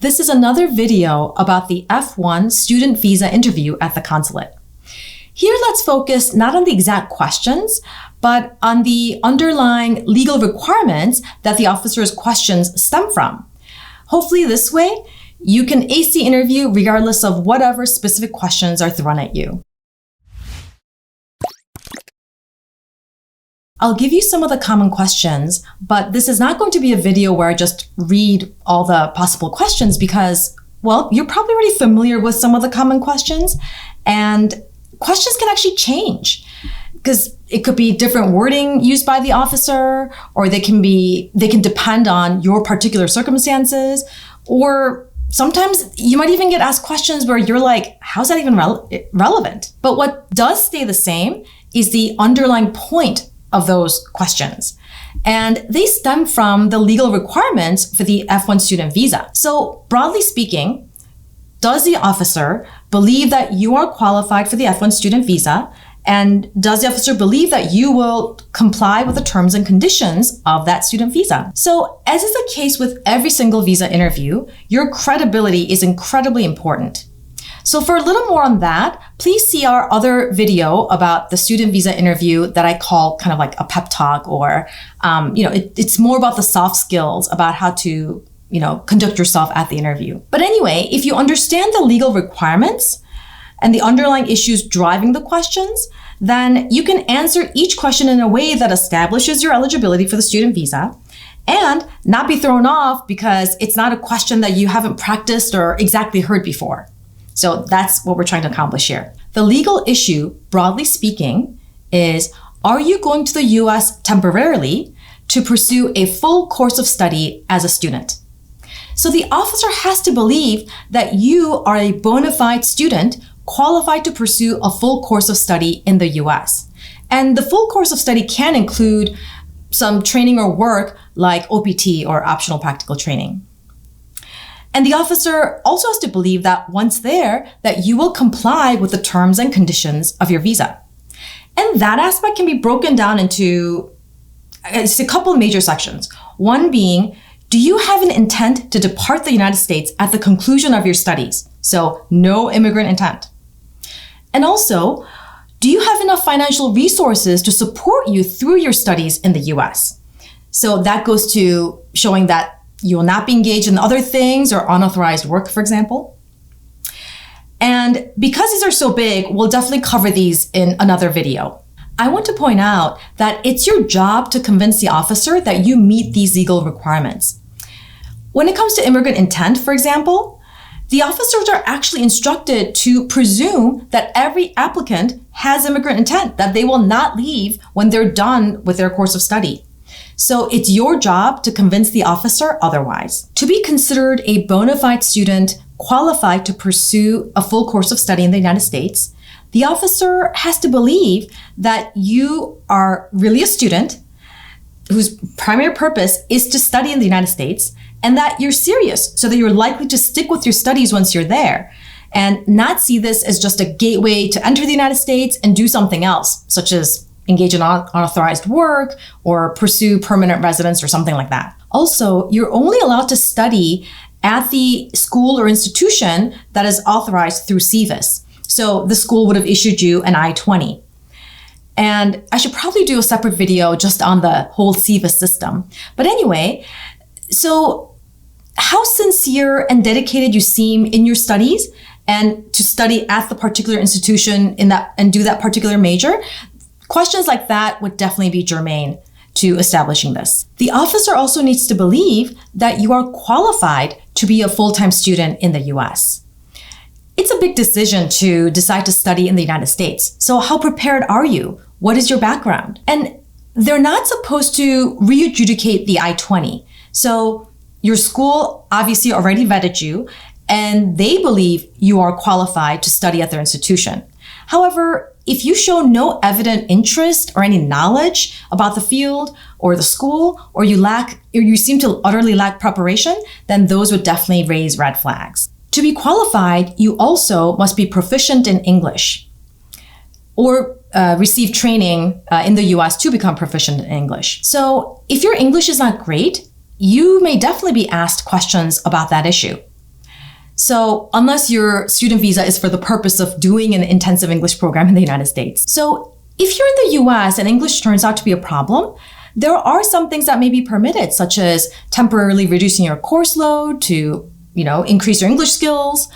This is another video about the F-1 student visa interview at the consulate. Here, let's focus not on the exact questions, but on the underlying legal requirements that the officer's questions stem from. Hopefully this way, you can ace the interview regardless of whatever specific questions are thrown at you. I'll give you some of the common questions, but this is not going to be a video where I just read all the possible questions because, well, you're probably already familiar with some of the common questions, and questions can actually change because it could be different wording used by the officer, or they can depend on your particular circumstances, or sometimes you might even get asked questions where you're like, how's that even relevant? But what does stay the same is the underlying point of those questions. And they stem from the legal requirements for the F-1 student visa. So broadly speaking, does the officer believe that you are qualified for the F-1 student visa? And does the officer believe that you will comply with the terms and conditions of that student visa? So as is the case with every single visa interview, your credibility is incredibly important. So for a little more on that, please see our other video about the student visa interview that I call kind of like a pep talk, or, it's more about the soft skills about how to, conduct yourself at the interview. But anyway, if you understand the legal requirements and the underlying issues driving the questions, then you can answer each question in a way that establishes your eligibility for the student visa and not be thrown off because it's not a question that you haven't practiced or exactly heard before. So that's what we're trying to accomplish here. The legal issue, broadly speaking, is, are you going to the US temporarily to pursue a full course of study as a student? So the officer has to believe that you are a bona fide student qualified to pursue a full course of study in the US. And the full course of study can include some training or work like OPT or optional practical training. And the officer also has to believe that once there, that you will comply with the terms and conditions of your visa. And that aspect can be broken down into a couple of major sections. One being, do you have an intent to depart the United States at the conclusion of your studies? So no immigrant intent. And also, do you have enough financial resources to support you through your studies in the US? So that goes to showing that you will not be engaged in other things or unauthorized work, for example. And because these are so big, we'll definitely cover these in another video. I want to point out that it's your job to convince the officer that you meet these legal requirements. When it comes to immigrant intent, for example, the officers are actually instructed to presume that every applicant has immigrant intent, that they will not leave when they're done with their course of study. So it's your job to convince the officer otherwise. To be considered a bona fide student qualified to pursue a full course of study in the United States, the officer has to believe that you are really a student whose primary purpose is to study in the United States, and that you're serious so that you're likely to stick with your studies once you're there, and not see this as just a gateway to enter the United States and do something else, such as engage in unauthorized work or pursue permanent residence or something like that. Also, you're only allowed to study at the school or institution that is authorized through Simvisa. So the school would have issued you an I-20. And I should probably do a separate video just on the whole Simvisa system. But anyway, so how sincere and dedicated you seem in your studies and to study at the particular institution and do that particular major, questions like that would definitely be germane to establishing this. The officer also needs to believe that you are qualified to be a full-time student in the US. It's a big decision to decide to study in the United States. So how prepared are you? What is your background? And they're not supposed to re-adjudicate the I-20. So your school obviously already vetted you, and they believe you are qualified to study at their institution. However, if you show no evident interest or any knowledge about the field or the school, or you seem to utterly lack preparation, then those would definitely raise red flags. To be qualified, you also must be proficient in English or receive training in the US to become proficient in English. So if your English is not great, you may definitely be asked questions about that issue. So unless your student visa is for the purpose of doing an intensive English program in the United States. So if you're in the US and English turns out to be a problem, there are some things that may be permitted, such as temporarily reducing your course load to, increase your English skills,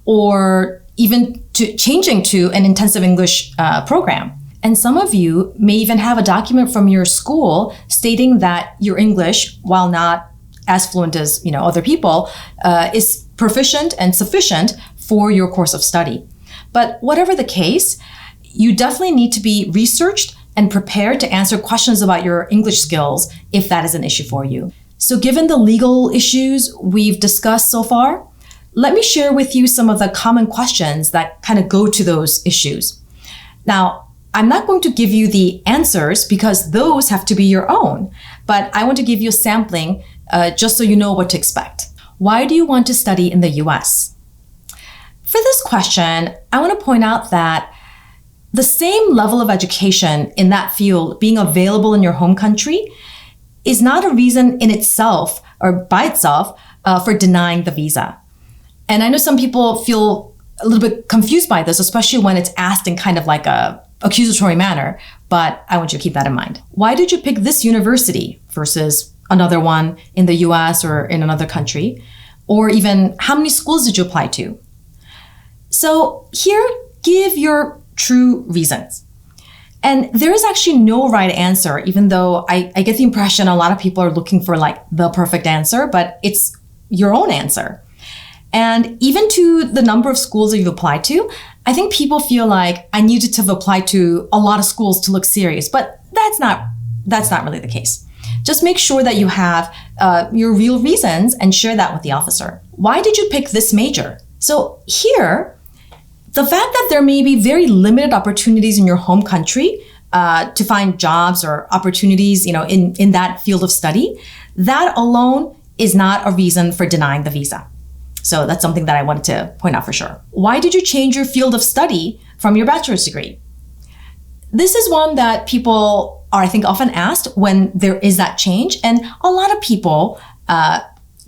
or even to changing to an intensive English program. And some of you may even have a document from your school stating that your English, while not as fluent as other people, is proficient and sufficient for your course of study. But whatever the case, you definitely need to be researched and prepared to answer questions about your English skills if that is an issue for you. So given the legal issues we've discussed so far, let me share with you some of the common questions that kind of go to those issues. Now, I'm not going to give you the answers because those have to be your own, but I want to give you a sampling just so you know what to expect. Why do you want to study in the US? For this question, I want to point out that the same level of education in that field being available in your home country is not a reason in itself or by itself for denying the visa. And I know some people feel a little bit confused by this, especially when it's asked in kind of like a accusatory manner, but I want you to keep that in mind. Why did you pick this university versus another one in the US or in another country? Or even how many schools did you apply to? So here, give your true reasons. And there is actually no right answer, even though I get the impression a lot of people are looking for like the perfect answer, but it's your own answer. And even to the number of schools that you've applied to, I think people feel like I needed to have applied to a lot of schools to look serious, but that's not really the case. Just make sure that you have your real reasons and share that with the officer. Why did you pick this major? So here, the fact that there may be very limited opportunities in your home country to find jobs or opportunities, in that field of study, that alone is not a reason for denying the visa. So that's something that I wanted to point out for sure. Why did you change your field of study from your bachelor's degree? This is one that people are, I think, often asked when there is that change. And a lot of people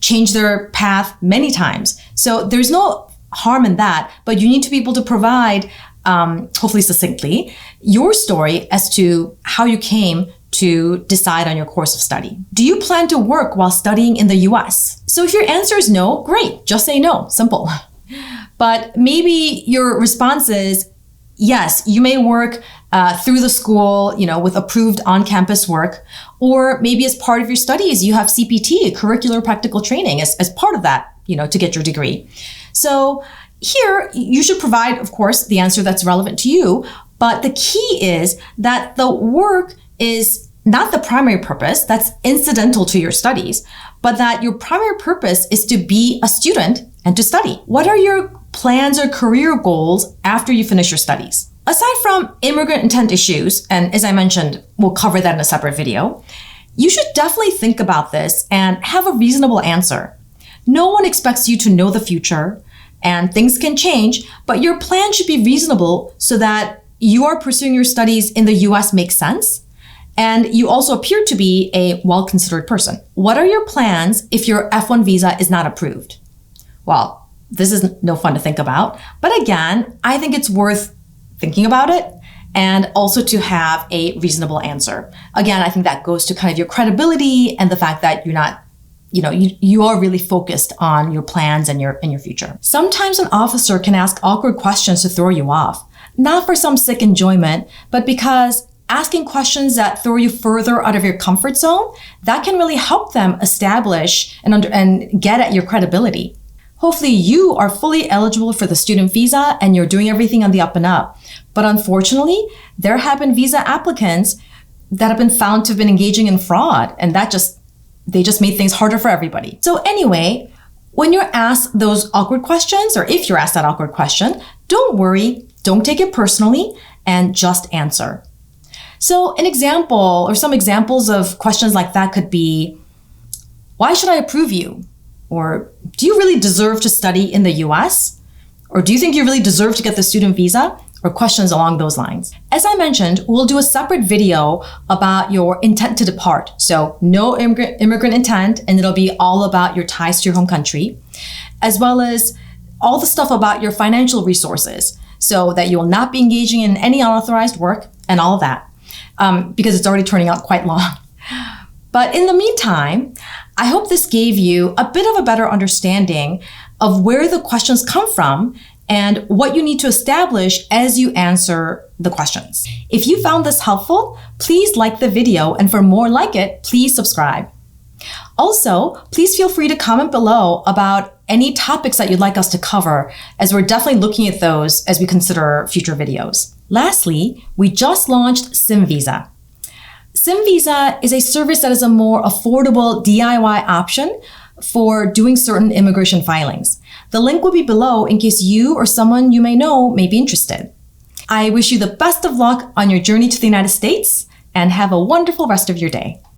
change their path many times. So there's no harm in that, but you need to be able to provide, hopefully succinctly, your story as to how you came to decide on your course of study. Do you plan to work while studying in the US? So if your answer is no, great, just say no, simple. But maybe your response is, yes, you may work through the school, with approved on-campus work, or maybe as part of your studies, you have CPT, curricular practical training, as part of that, to get your degree. So here, you should provide, of course, the answer that's relevant to you, but the key is that the work is not the primary purpose, that's incidental to your studies, but that your primary purpose is to be a student and to study. What are your plans or career goals after you finish your studies? Aside from immigrant intent issues, and as I mentioned, we'll cover that in a separate video, you should definitely think about this and have a reasonable answer. No one expects you to know the future, and things can change, but your plan should be reasonable so that you are pursuing your studies in the US makes sense, and you also appear to be a well-considered person. What are your plans if your F-1 visa is not approved? Well, this is no fun to think about, but again, I think it's worth thinking about it and also to have a reasonable answer. Again, I think that goes to kind of your credibility and the fact that you're not, you are really focused on your plans and your future. Sometimes an officer can ask awkward questions to throw you off, not for some sick enjoyment, but because asking questions that throw you further out of your comfort zone, that can really help them establish and get at your credibility. Hopefully you are fully eligible for the student visa and you're doing everything on the up and up. But unfortunately, there have been visa applicants that have been found to have been engaging in fraud, and they just made things harder for everybody. So anyway, when you're asked those awkward questions, or if you're asked that awkward question, don't worry, don't take it personally, and just answer. So an example, or some examples of questions like that could be, why should I approve you? Or do you really deserve to study in the US? Or do you think you really deserve to get the student visa? Or questions along those lines. As I mentioned, we'll do a separate video about your intent to depart. So no immigrant intent, and it'll be all about your ties to your home country, as well as all the stuff about your financial resources so that you will not be engaging in any unauthorized work and all of that, because it's already turning out quite long. But in the meantime, I hope this gave you a bit of a better understanding of where the questions come from and what you need to establish as you answer the questions. If you found this helpful, please like the video, and for more like it, please subscribe. Also, please feel free to comment below about any topics that you'd like us to cover, as we're definitely looking at those as we consider future videos. Lastly, we just launched Simvisa. Simvisa is a service that is a more affordable DIY option for doing certain immigration filings. The link will be below in case you or someone you may know may be interested. I wish you the best of luck on your journey to the United States, and have a wonderful rest of your day.